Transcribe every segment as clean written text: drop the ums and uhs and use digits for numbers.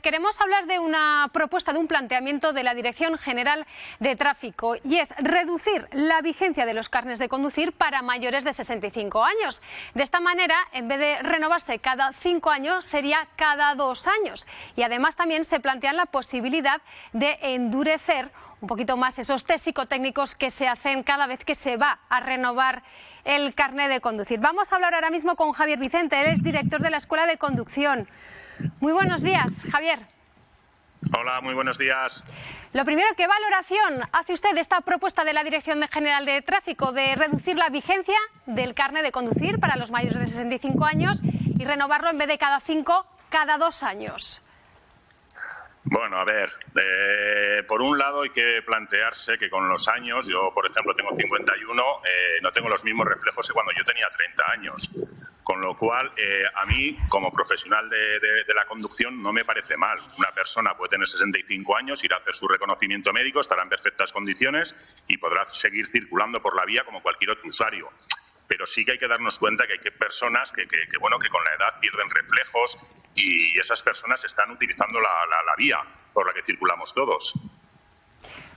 Queremos hablar de una propuesta, de un planteamiento de la Dirección General de Tráfico, y es reducir la vigencia de los carnets de conducir para mayores de 65 años. De esta manera, en vez de renovarse cada 5 años, sería cada 2 años. Y además también se plantea la posibilidad de endurecer un poquito más esos test psicotécnicos que se hacen cada vez que se va a renovar el carnet de conducir. Vamos a hablar ahora mismo con Javier Vicente, él es director de la Escuela de Conducción. Muy buenos días, Javier. Hola, muy buenos días. Lo primero, ¿qué valoración hace usted de esta propuesta de la Dirección General de Tráfico de reducir la vigencia del carnet de conducir para los mayores de 65 años y renovarlo en vez de cada 5, cada 2 años? Bueno, a ver, por un lado hay que plantearse que con los años, yo por ejemplo tengo 51, no tengo los mismos reflejos que cuando yo tenía 30 años. Con lo cual, a mí, como profesional de la conducción, no me parece mal. Una persona puede tener 65 años, ir a hacer su reconocimiento médico, estará en perfectas condiciones y podrá seguir circulando por la vía como cualquier otro usuario. Pero sí que hay que darnos cuenta que hay personas que con la edad pierden reflejos y esas personas están utilizando la vía por la que circulamos todos.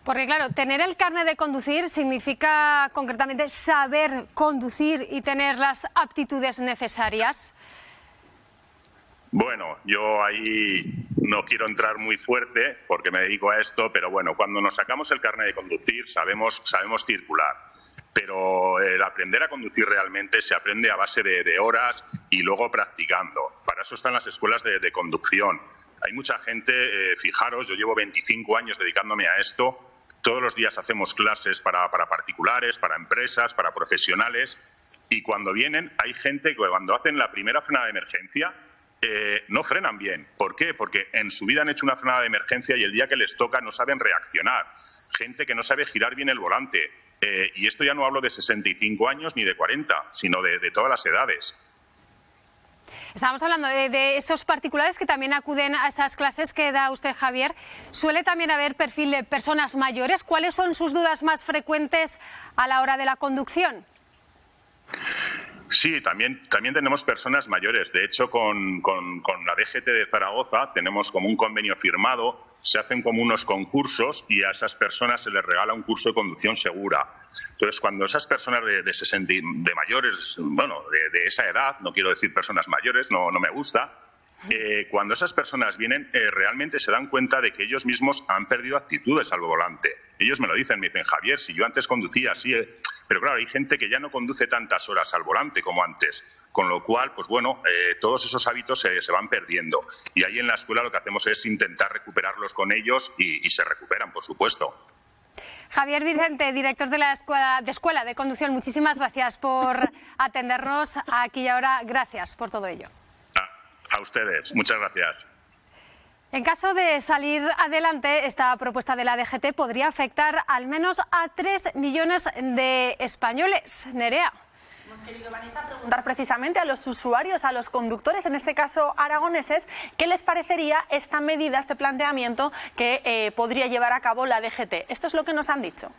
Porque claro, tener el carnet de conducir significa concretamente saber conducir y tener las aptitudes necesarias. Bueno, yo ahí no quiero entrar muy fuerte porque me dedico a esto, pero bueno, cuando nos sacamos el carnet de conducir sabemos circular. Pero el aprender a conducir realmente se aprende a base de horas y luego practicando. Para eso están las escuelas de conducción. Hay mucha gente, fijaros, yo llevo 25 años dedicándome a esto. Todos los días hacemos clases para particulares, para empresas, para profesionales. Y cuando vienen, hay gente que cuando hacen la primera frenada de emergencia, no frenan bien. ¿Por qué? Porque en su vida han hecho una frenada de emergencia y el día que les toca no saben reaccionar. Gente que no sabe girar bien el volante. Y esto ya no hablo de 65 años ni de 40, sino de todas las edades. Estábamos hablando de esos particulares que también acuden a esas clases que da usted, Javier. ¿Suele también haber perfil de personas mayores? ¿Cuáles son sus dudas más frecuentes a la hora de la conducción? Sí, también tenemos personas mayores. De hecho, con la DGT de Zaragoza tenemos como un convenio firmado, se hacen como unos concursos y a esas personas se les regala un curso de conducción segura. Entonces, cuando esas personas de mayores, bueno, de esa edad, no quiero decir personas mayores, no me gusta, cuando esas personas vienen, realmente se dan cuenta de que ellos mismos han perdido actitudes al volante. Ellos me lo dicen, me dicen, Javier, si yo antes conducía así, pero claro, hay gente que ya no conduce tantas horas al volante como antes, con lo cual, pues bueno, todos esos hábitos se van perdiendo. Y ahí en la escuela lo que hacemos es intentar recuperarlos con ellos y se recuperan, por supuesto. Javier Vicente, director de la Escuela de Conducción, muchísimas gracias por atendernos aquí y ahora. Gracias por todo ello. A ustedes, muchas gracias. En caso de salir adelante, esta propuesta de la DGT podría afectar al menos a 3 millones de españoles. Nerea. Hemos querido, Vanessa, preguntar precisamente a los usuarios, a los conductores, en este caso aragoneses, qué les parecería esta medida, este planteamiento que podría llevar a cabo la DGT. Esto es lo que nos han dicho.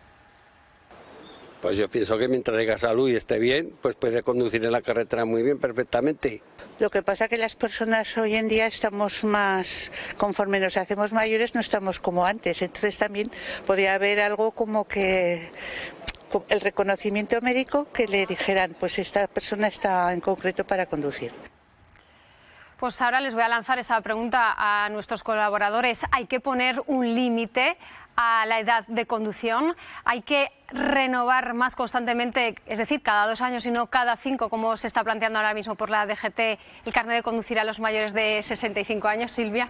Pues yo pienso que mientras tenga salud y esté bien, pues puede conducir en la carretera muy bien, perfectamente. Lo que pasa es que las personas hoy en día estamos más, conforme nos hacemos mayores, no estamos como antes. Entonces también podría haber algo como que el reconocimiento médico, que le dijeran, pues esta persona está en concreto para conducir. Pues ahora les voy a lanzar esa pregunta a nuestros colaboradores. ¿Hay que poner un límite a la edad de conducción? ¿Hay que renovar más constantemente, es decir, cada 2 años y no cada 5, como se está planteando ahora mismo por la DGT, el carnet de conducir a los mayores de 65 años, Silvia?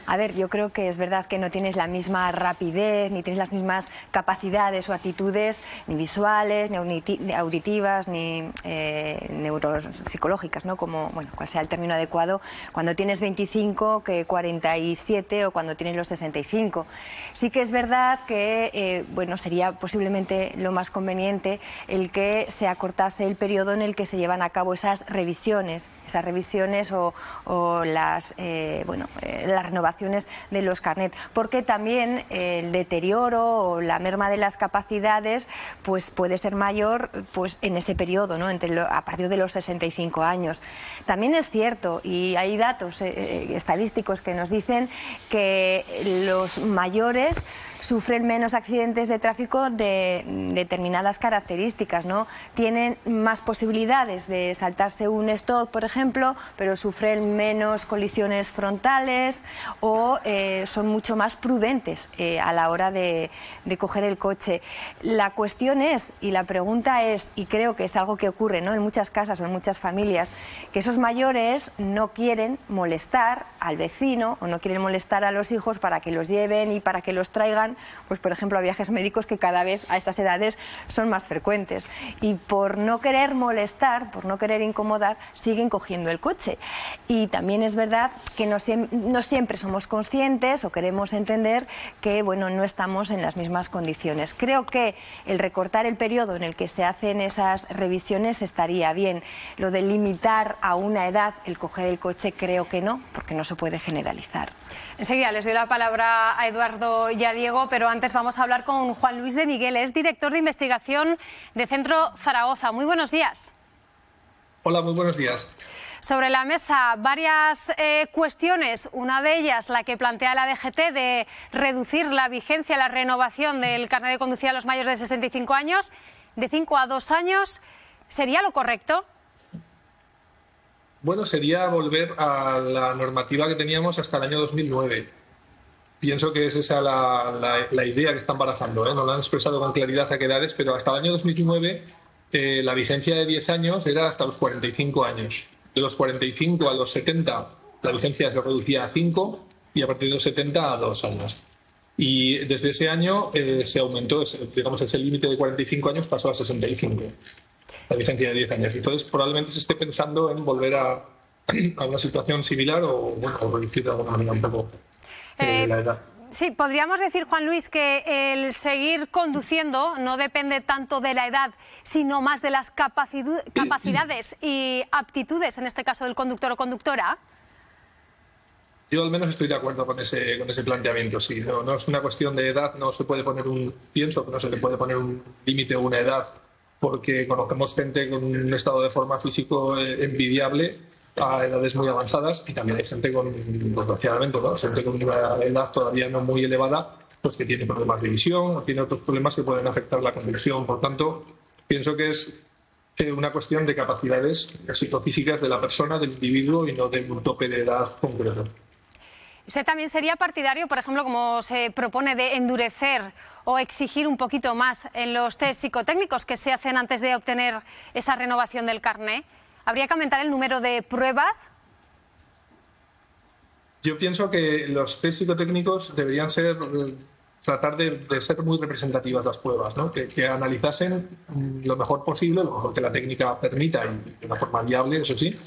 A ver, yo creo que es verdad que no tienes la misma rapidez, ni tienes las mismas capacidades o actitudes, ni visuales, ni auditivas, ni neuropsicológicas, ¿no? Como, bueno, cual sea el término adecuado, cuando tienes 25 que 47 o cuando tienes los 65. Sí que es verdad que, bueno, sería posiblemente lo más conveniente el que se acortase el periodo en el que se llevan a cabo esas revisiones o las, la renovación renovaciones de los carnet, porque también el deterioro o la merma de las capacidades pues puede ser mayor pues en ese periodo, ¿no? A partir de los 65 años. También es cierto, y hay datos estadísticos que nos dicen que los mayores sufren menos accidentes de tráfico de determinadas características, ¿no? Tienen más posibilidades de saltarse un stop, por ejemplo, pero sufren menos colisiones frontales o son mucho más prudentes a la hora de coger el coche. La cuestión es, y la pregunta es, y creo que es algo que ocurre, ¿no?, en muchas casas o en muchas familias, que esos mayores no quieren molestar al vecino o no quieren molestar a los hijos para que los lleven y para que los traigan, pues por ejemplo, a viajes médicos que cada vez a esas edades son más frecuentes. Y por no querer molestar, por no querer incomodar, siguen cogiendo el coche. Y también es verdad que no siempre somos conscientes o queremos entender que, bueno, no estamos en las mismas condiciones. Creo que el recortar el periodo en el que se hacen esas revisiones estaría bien. Lo de limitar a una edad el coger el coche creo que no, porque no se puede generalizar. Enseguida les doy la palabra a Eduardo y a Diego, pero antes vamos a hablar con Juan Luis de Miguel, es director de investigación de Centro Zaragoza. Muy buenos días. Hola, muy buenos días. Sobre la mesa varias cuestiones, una de ellas la que plantea la DGT de reducir la vigencia, la renovación del carnet de conducir a los mayores de 65 años, de 5 a 2 años. ¿Sería lo correcto? Bueno, sería volver a la normativa que teníamos hasta el año 2009. Pienso que es esa la idea que están barajando, ¿eh? No lo han expresado con claridad a qué edades, pero hasta el año 2009 la vigencia de 10 años era hasta los 45 años. De los 45 a los 70 la vigencia se reducía a 5 y a partir de los 70 a 2 años. Y desde ese año se aumentó, digamos, ese límite de 45 años pasó a 65. La vigencia de 10 años. Entonces, probablemente se esté pensando en volver a una situación similar o, bueno, reducir de alguna manera un poco la edad. Sí, podríamos decir, Juan Luis, que el seguir conduciendo no depende tanto de la edad, sino más de las capacidades y aptitudes, en este caso del conductor o conductora. Yo al menos estoy de acuerdo con ese planteamiento, sí. No es una cuestión de edad, no se puede poner pienso que no se le puede poner un límite o una edad, porque conocemos gente con un estado de forma físico envidiable a edades muy avanzadas y también hay gente con, desgraciadamente, ¿no?, gente con una edad todavía no muy elevada, pues que tiene problemas de visión o tiene otros problemas que pueden afectar la conducción. Por tanto, pienso que es una cuestión de capacidades psicofísicas de la persona, del individuo y no de un tope de edad concreto. ¿Usted también sería partidario, por ejemplo, como se propone, de endurecer o exigir un poquito más en los test psicotécnicos que se hacen antes de obtener esa renovación del carné? ¿Habría que aumentar el número de pruebas? Yo pienso que los test psicotécnicos deberían tratar de ser muy representativas las pruebas, ¿no? Que analizasen lo mejor posible, lo mejor que la técnica permita y de una forma viable, eso sí,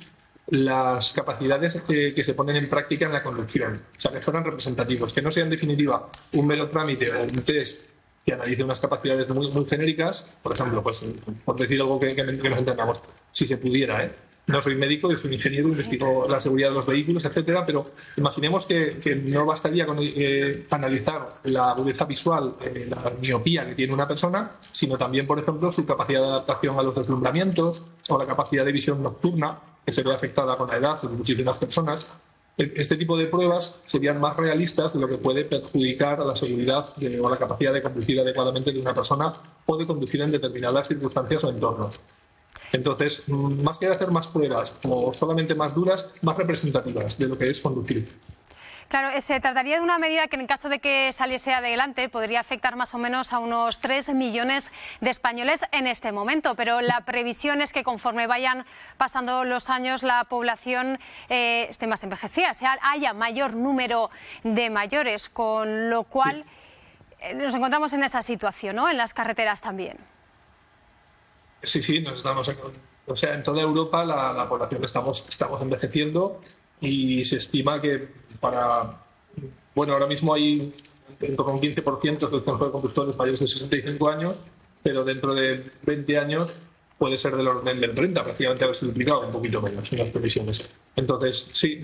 las capacidades que se ponen en práctica en la conducción. O sea, que fueran representativos, que no sea en definitiva un mero trámite o un test que analice unas capacidades muy, muy genéricas. Por ejemplo, pues por decir algo que nos entendamos, si se pudiera, ¿eh? No soy médico, yo soy ingeniero, investigo la seguridad de los vehículos, etcétera, pero imaginemos que no bastaría con analizar la agudeza visual, la miopía que tiene una persona, sino también, por ejemplo, su capacidad de adaptación a los deslumbramientos o la capacidad de visión nocturna, que se ve afectada con la edad de muchísimas personas. Este tipo de pruebas serían más realistas de lo que puede perjudicar a la seguridad o la capacidad de conducir adecuadamente de una persona o de conducir en determinadas circunstancias o entornos. Entonces, más que hacer más pruebas o solamente más duras, más representativas de lo que es conducir. Claro, se trataría de una medida que en caso de que saliese adelante podría afectar más o menos a unos 3 millones de españoles en este momento, pero la previsión es que conforme vayan pasando los años la población esté más envejecida, haya mayor número de mayores, con lo cual nos encontramos en esa situación, ¿no?, en las carreteras también. Sí, nos estamos, o sea, en toda Europa la población estamos envejeciendo y se estima que ahora mismo hay en torno a un 15% del conjunto de conductores mayores de 65 años, pero dentro de 20 años puede ser del orden del 30, prácticamente haberse duplicado, un poquito menos en las previsiones. Entonces, sí,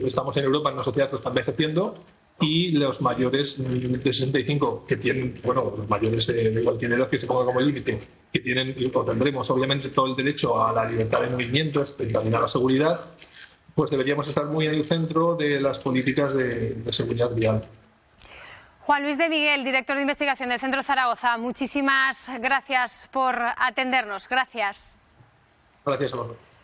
estamos en Europa en una sociedad que está envejeciendo, y los mayores de 65 que tienen, bueno, los mayores de cualquier edad que se ponga como límite, que tienen, o tendremos obviamente todo el derecho a la libertad de movimientos, también a la seguridad, pues deberíamos estar muy en el centro de las políticas de seguridad vial. Juan Luis de Miguel, director de investigación del Centro Zaragoza, muchísimas gracias por atendernos. Gracias. Gracias a vosotros.